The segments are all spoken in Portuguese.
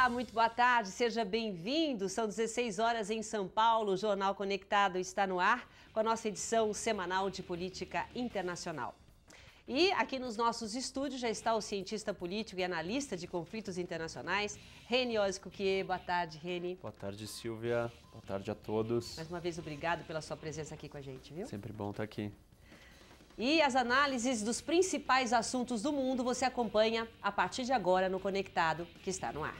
Olá, muito boa tarde, seja bem-vindo. São 16 horas em São Paulo, o Jornal Conectado está no ar com a nossa edição semanal de política internacional. E aqui nos nossos estúdios já está o cientista político e analista de conflitos internacionais, Reni Oscuquier. Boa tarde, Reni. Boa tarde, Silvia. Boa tarde a todos. Mais uma vez, obrigado pela sua presença aqui com a gente, viu? Sempre bom estar aqui. E as análises dos principais assuntos do mundo você acompanha a partir de agora no Conectado, que está no ar.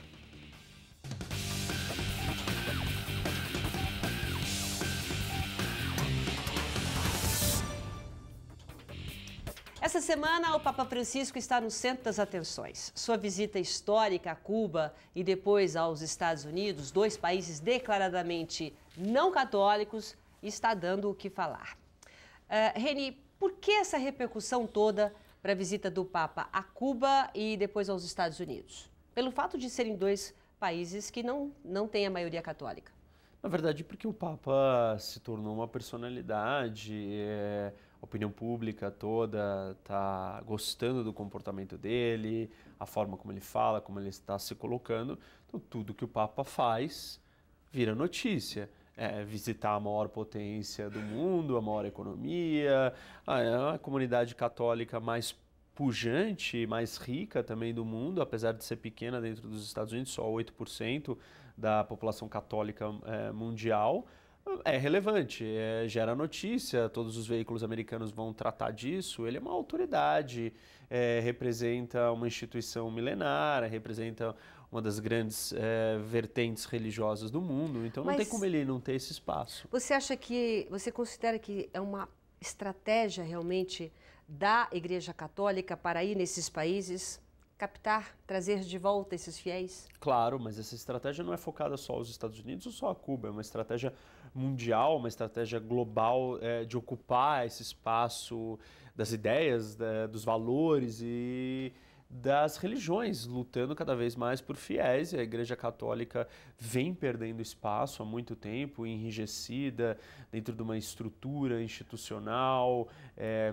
Essa semana, o Papa Francisco está no centro das atenções. Sua visita histórica a Cuba e depois aos Estados Unidos, dois países declaradamente não católicos, está dando o que falar. Reni, por que essa repercussão toda para a visita do Papa a Cuba e depois aos Estados Unidos? Pelo fato de serem dois países que não têm a maioria católica. Na verdade, porque o Papa se tornou uma personalidade, a opinião pública toda está gostando do comportamento dele, a forma como ele fala, como ele está se colocando. Então, tudo que o Papa faz vira notícia. Visitar a maior potência do mundo, a maior economia, a comunidade católica mais pujante, mais rica também do mundo, apesar de ser pequena dentro dos Estados Unidos, só 8% da população católica mundial, é relevante, gera notícia, todos os veículos americanos vão tratar disso, ele é uma autoridade, representa uma instituição milenar, representa uma das grandes vertentes religiosas do mundo, então não tem como ele não ter esse espaço. Você considera que é uma estratégia realmente da Igreja Católica para ir nesses países, captar, trazer de volta esses fiéis? Claro, mas essa estratégia não é focada só aos Estados Unidos ou só a Cuba, é uma estratégia mundial, uma estratégia global de ocupar esse espaço das ideias, dos valores e das religiões, lutando cada vez mais por fiéis. E a Igreja Católica vem perdendo espaço há muito tempo, enrijecida dentro de uma estrutura institucional,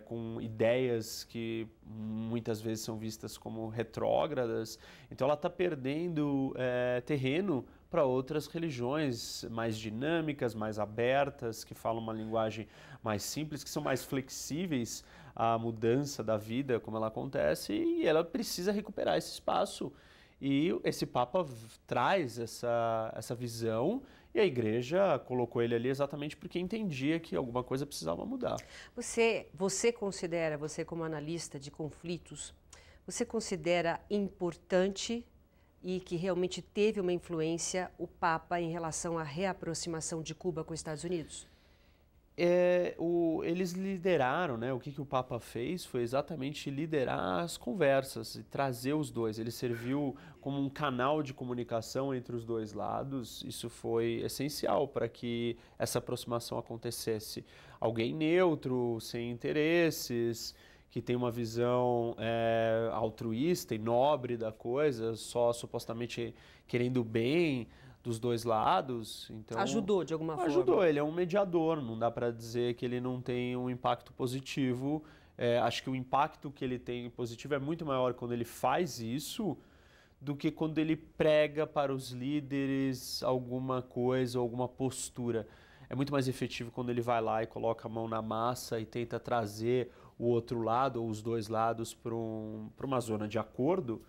com ideias que muitas vezes são vistas como retrógradas. Então ela está perdendo terreno para outras religiões mais dinâmicas, mais abertas, que falam uma linguagem mais simples, que são mais flexíveis à mudança da vida, como ela acontece, e ela precisa recuperar esse espaço. E esse Papa traz essa visão, e a Igreja colocou ele ali exatamente porque entendia que alguma coisa precisava mudar. Você considera, você como analista de conflitos, você considera importante e que realmente teve uma influência o Papa em relação à reaproximação de Cuba com os Estados Unidos? Eles lideraram, né? O que o Papa fez foi exatamente liderar as conversas e trazer os dois. Ele serviu como um canal de comunicação entre os dois lados. Isso foi essencial para que essa aproximação acontecesse. Alguém neutro, sem interesses, que tem uma visão altruísta e nobre da coisa, só supostamente querendo o bem dos dois lados. Então, ajudou de alguma forma? Ajudou, ele é um mediador, não dá para dizer que ele não tem um impacto positivo. Acho que o impacto que ele tem positivo é muito maior quando ele faz isso do que quando ele prega para os líderes alguma coisa, alguma postura. É muito mais efetivo quando ele vai lá e coloca a mão na massa e tenta trazer o outro lado, ou os dois lados, para uma zona de acordo,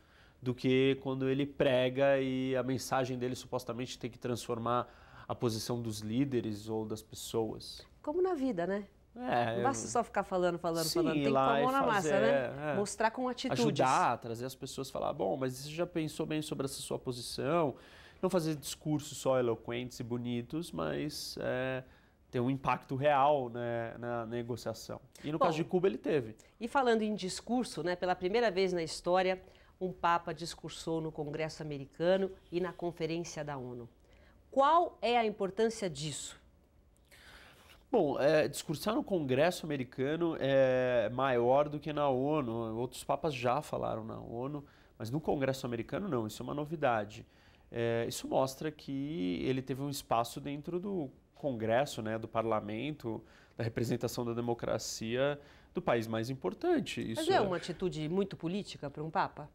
do que quando ele prega e a mensagem dele supostamente tem que transformar a posição dos líderes ou das pessoas. Como na vida, né? Não basta só ficar falando, Sim, tem que pôr a mão na massa, né? Mostrar com atitudes. Ajudar, trazer as pessoas a falar, bom, mas você já pensou bem sobre essa sua posição? Não fazer discursos só eloquentes e bonitos, mas ter um impacto real, né, na negociação. E no caso de Cuba ele teve. E falando em discurso, né, pela primeira vez na história, um Papa discursou no Congresso americano e na Conferência da ONU. Qual é a importância disso? Bom, discursar no Congresso americano é maior do que na ONU. Outros papas já falaram na ONU, mas no Congresso americano não, isso é uma novidade. Isso mostra que ele teve um espaço dentro do Congresso, né, do Parlamento, da representação da democracia do país mais importante. Mas é uma atitude muito política para um Papa?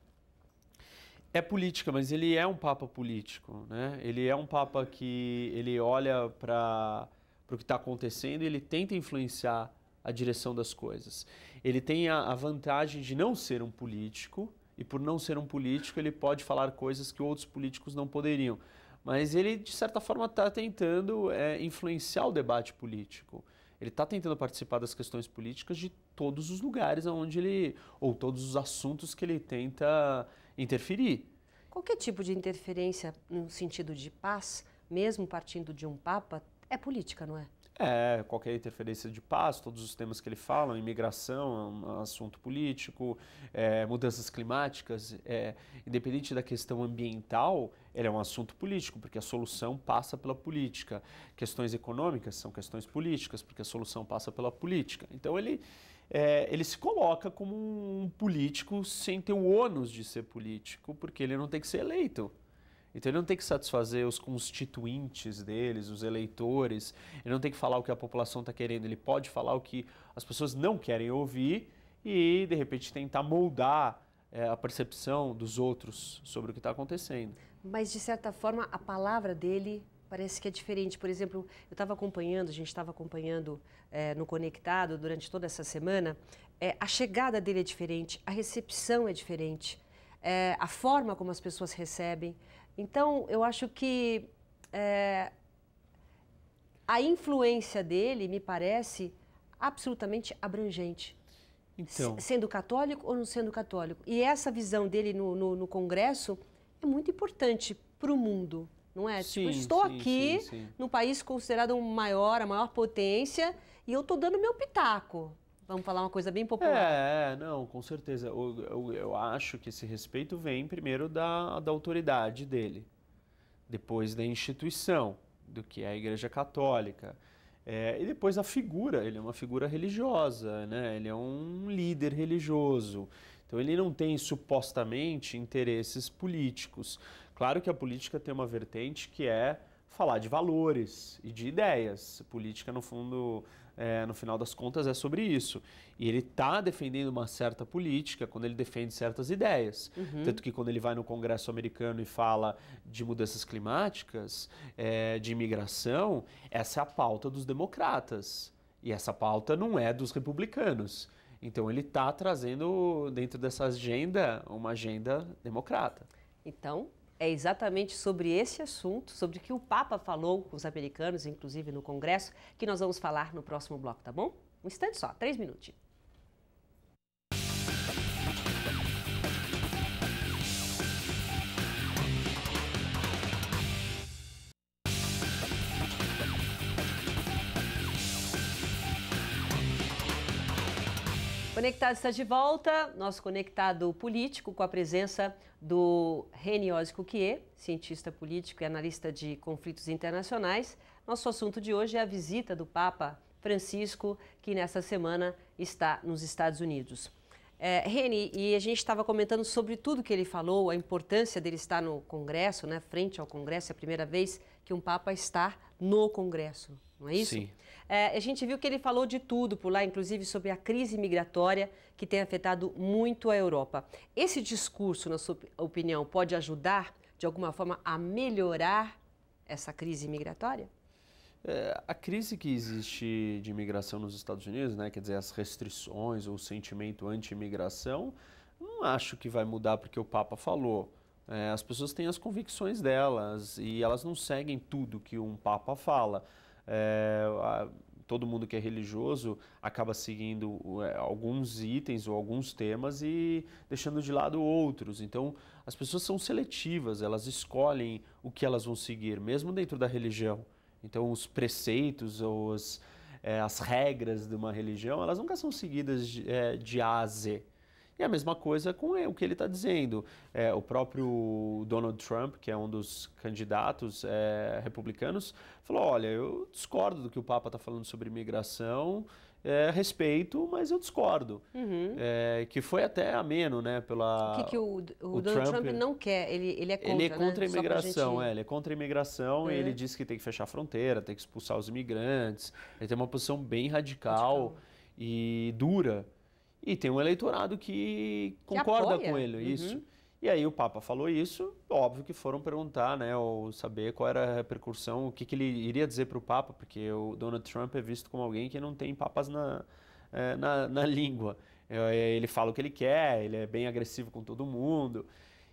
É política, mas ele é um papa político, né? Ele é um papa que ele olha para o que está acontecendo e ele tenta influenciar a direção das coisas. Ele tem a vantagem de não ser um político e por não ser um político ele pode falar coisas que outros políticos não poderiam. Mas ele, de certa forma, está tentando influenciar o debate político. Ele está tentando participar das questões políticas de todos os lugares onde ele, ou todos os assuntos que ele tenta interferir. Qualquer tipo de interferência no sentido de paz, mesmo partindo de um papa, é política, não é? Qualquer interferência de paz, todos os temas que ele fala, imigração é um assunto político, mudanças climáticas, independente da questão ambiental, ele é um assunto político, porque a solução passa pela política. Questões econômicas são questões políticas, porque a solução passa pela política. Então ele se coloca como um político sem ter o ônus de ser político, porque ele não tem que ser eleito. Então ele não tem que satisfazer os constituintes deles, os eleitores, ele não tem que falar o que a população está querendo, ele pode falar o que as pessoas não querem ouvir e, de repente, tentar moldar a percepção dos outros sobre o que está acontecendo. Mas, de certa forma, a palavra dele parece que é diferente. Por exemplo, eu estava acompanhando, a gente estava acompanhando no Conectado durante toda essa semana, a chegada dele é diferente, a recepção é diferente, a forma como as pessoas recebem. Então, eu acho que a influência dele me parece absolutamente abrangente. Então, sendo católico ou não sendo católico. E essa visão dele no Congresso é muito importante para o mundo, não é? Sim, tipo, estou sim, aqui sim. num país considerado a maior potência e eu estou dando meu pitaco. Vamos falar uma coisa bem popular. Não, com certeza. Eu acho que esse respeito vem primeiro da autoridade dele, depois da instituição, do que é a Igreja Católica, e depois a figura. Ele é uma figura religiosa, né? Ele é um líder religioso. Então ele não tem supostamente interesses políticos. Claro que a política tem uma vertente que é falar de valores e de ideias. Política, no fundo, no final das contas, é sobre isso. E ele está defendendo uma certa política quando ele defende certas ideias. Tanto que quando ele vai no Congresso americano e fala de mudanças climáticas, de imigração, essa é a pauta dos democratas. E essa pauta não é dos republicanos. Então ele está trazendo dentro dessa agenda uma agenda democrata. Então, é exatamente sobre esse assunto, sobre o que o Papa falou com os americanos, inclusive no Congresso, que nós vamos falar no próximo bloco, tá bom? Um instante só, 3 minutos. Conectado está de volta, nosso conectado político com a presença do René Oz-Cuquier, cientista político e analista de conflitos internacionais. Nosso assunto de hoje é a visita do Papa Francisco, que nessa semana está nos Estados Unidos. René, e a gente estava comentando sobre tudo que ele falou, a importância dele estar no Congresso, né, frente ao Congresso, é a primeira vez que um Papa está no Congresso, não é isso? Sim. A gente viu que ele falou de tudo por lá, inclusive sobre a crise migratória que tem afetado muito a Europa. Esse discurso, na sua opinião, pode ajudar, de alguma forma, a melhorar essa crise migratória? A crise que existe de imigração nos Estados Unidos, né, quer dizer, as restrições ou o sentimento anti-imigração, não acho que vai mudar porque o Papa falou. As pessoas têm as convicções delas e elas não seguem tudo que um Papa fala. Todo mundo que é religioso acaba seguindo alguns itens ou alguns temas e deixando de lado outros. Então, as pessoas são seletivas, elas escolhem o que elas vão seguir, mesmo dentro da religião. Então, os preceitos ou as regras de uma religião, elas nunca são seguidas de A a Z. E a mesma coisa com o que ele está dizendo. O próprio Donald Trump, que é um dos candidatos republicanos, falou, olha, eu discordo do que o Papa está falando sobre imigração, respeito, mas eu discordo. Que foi até ameno, né? O que o Donald Trump não quer? Ele é contra, ele é contra a imigração, gente... ele é contra a imigração e ele diz que tem que fechar a fronteira, tem que expulsar os imigrantes. Ele tem uma posição bem radical. E dura. E tem um eleitorado que concorda com ele, isso. E aí o Papa falou isso, óbvio que foram perguntar, né, ou saber qual era a repercussão, o que ele iria dizer para o Papa, porque o Donald Trump é visto como alguém que não tem papas na língua. Ele fala o que ele quer, ele é bem agressivo com todo mundo.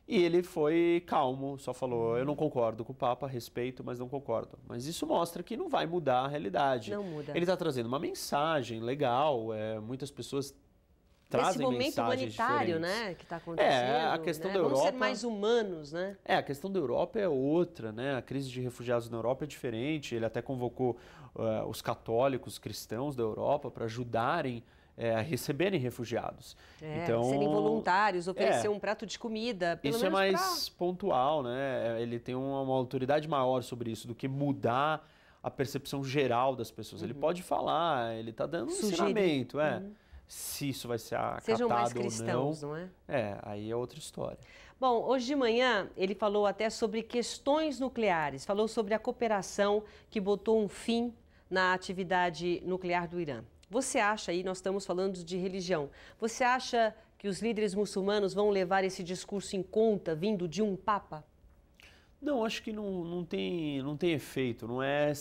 E ele foi calmo, só falou, eu não concordo com o Papa, respeito, mas não concordo. Mas isso mostra que não vai mudar a realidade. Não muda. Ele está trazendo uma mensagem legal, muitas pessoas trazem mensagens mensagens humanitário, diferentes. né, que está acontecendo. A questão né? da Vamos Europa... ser mais humanos, né? A questão da Europa é outra, né? A crise de refugiados na Europa é diferente. Ele até convocou os católicos cristãos da Europa para ajudarem a receberem refugiados. Então, serem voluntários, oferecer um prato de comida, pelo isso menos é mais pontual, né? Ele tem uma autoridade maior sobre isso do que mudar a percepção geral das pessoas. Ele pode falar, ele está dando um ensinamento, Se isso vai ser acatado Sejam mais cristãos, ou não é? Aí é outra história. Bom, hoje de manhã ele falou até sobre questões nucleares, falou sobre a cooperação que botou um fim na atividade nuclear do Irã. Você acha, aí nós estamos falando de religião, você acha que os líderes muçulmanos vão levar esse discurso em conta vindo de um Papa? Não, acho que não tem efeito, não é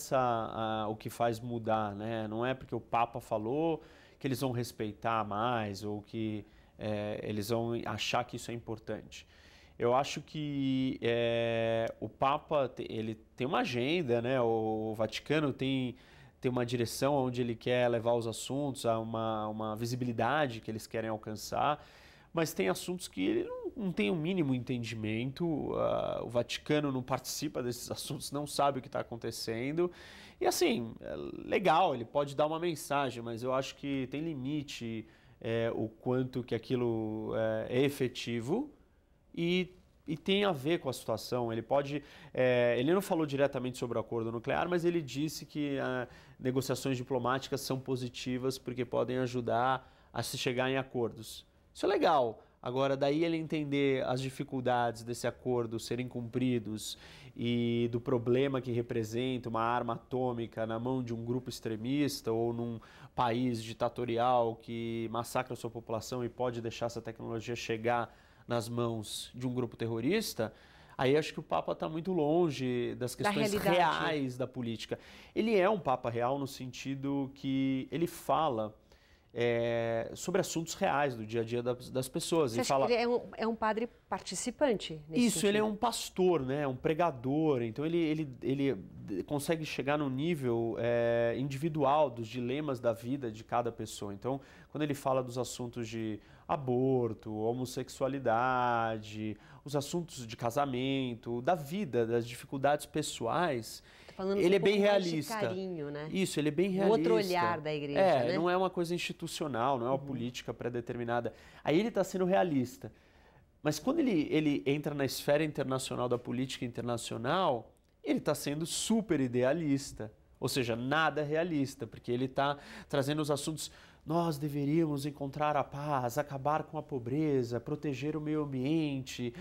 o que faz mudar, né? Não é porque o Papa falou que eles vão respeitar mais ou que eles vão achar que isso é importante. Eu acho que o Papa ele tem uma agenda, né? O Vaticano tem uma direção onde ele quer levar os assuntos a uma visibilidade que eles querem alcançar, mas tem assuntos que ele não tem o mínimo entendimento, o Vaticano não participa desses assuntos, não sabe o que está acontecendo, e assim, é legal, ele pode dar uma mensagem, mas eu acho que tem limite o quanto que aquilo é efetivo e tem a ver com a situação. Ele pode... ele não falou diretamente sobre o acordo nuclear, mas ele disse que negociações diplomáticas são positivas porque podem ajudar a se chegar em acordos. Isso é legal. Agora, daí ele entender as dificuldades desse acordo serem cumpridos e do problema que representa uma arma atômica na mão de um grupo extremista ou num país ditatorial que massacra a sua população e pode deixar essa tecnologia chegar nas mãos de um grupo terrorista, aí acho que o Papa está muito longe das questões reais da política. Ele é um Papa real no sentido que ele fala sobre assuntos reais do dia a dia das pessoas. Você acha que ele é um padre participante nesse sentido? Ele é um pastor, né? Um pregador, então ele consegue chegar no nível individual dos dilemas da vida de cada pessoa. Então, quando ele fala dos assuntos de aborto, homossexualidade, os assuntos de casamento, da vida, das dificuldades pessoais, ele é bem realista. De carinho, né? Isso, ele é bem realista. Outro olhar da igreja, né? Não é uma coisa institucional, não é uma política pré-determinada. Aí ele está sendo realista. Mas quando ele entra na esfera internacional da política internacional, ele está sendo super idealista. Ou seja, nada realista, porque ele está trazendo os assuntos... Nós deveríamos encontrar a paz, acabar com a pobreza, proteger o meio ambiente,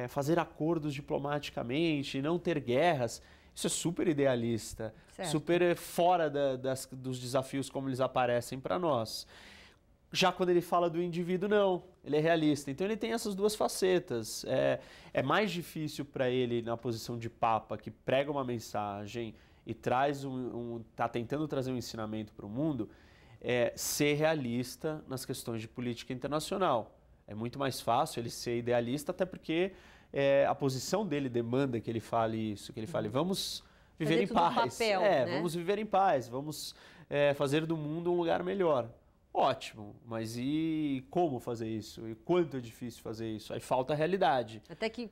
fazer acordos diplomaticamente, não ter guerras. Isso é super idealista, super fora dos desafios como eles aparecem para nós. Já quando ele fala do indivíduo, não, ele é realista. Então ele tem essas duas facetas. É mais difícil para ele, na posição de Papa, que prega uma mensagem e tá tentando trazer um ensinamento para o mundo, ser realista nas questões de política internacional. É muito mais fácil ele ser idealista, até porque a posição dele demanda que ele fale isso, que ele fale, vamos viver em paz. Né? Vamos viver em paz, vamos fazer do mundo um lugar melhor. Ótimo, mas e como fazer isso? E quanto é difícil fazer isso? Aí falta a realidade.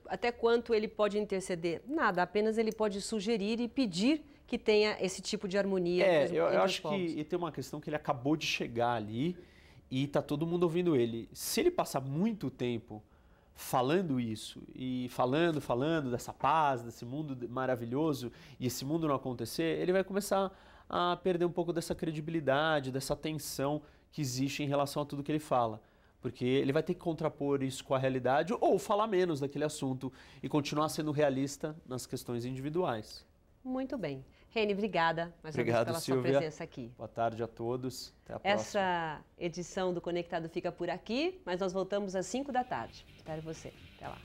Até quanto ele pode interceder? Nada, apenas ele pode sugerir e pedir que tenha esse tipo de harmonia entre eu os acho povos. que tem uma questão que ele acabou de chegar ali e tá todo mundo ouvindo ele. Se ele passar muito tempo falando isso e falando dessa paz, desse mundo maravilhoso e esse mundo não acontecer, ele vai começar a perder um pouco dessa credibilidade, dessa tensão que existe em relação a tudo que ele fala. Porque ele vai ter que contrapor isso com a realidade ou falar menos daquele assunto e continuar sendo realista nas questões individuais. Muito bem. Reni, obrigada mais uma vez pela sua presença aqui. Boa tarde a todos. Até a próxima. Essa edição do Conectado fica por aqui, mas nós voltamos às 5 da tarde. Espero você. Até lá.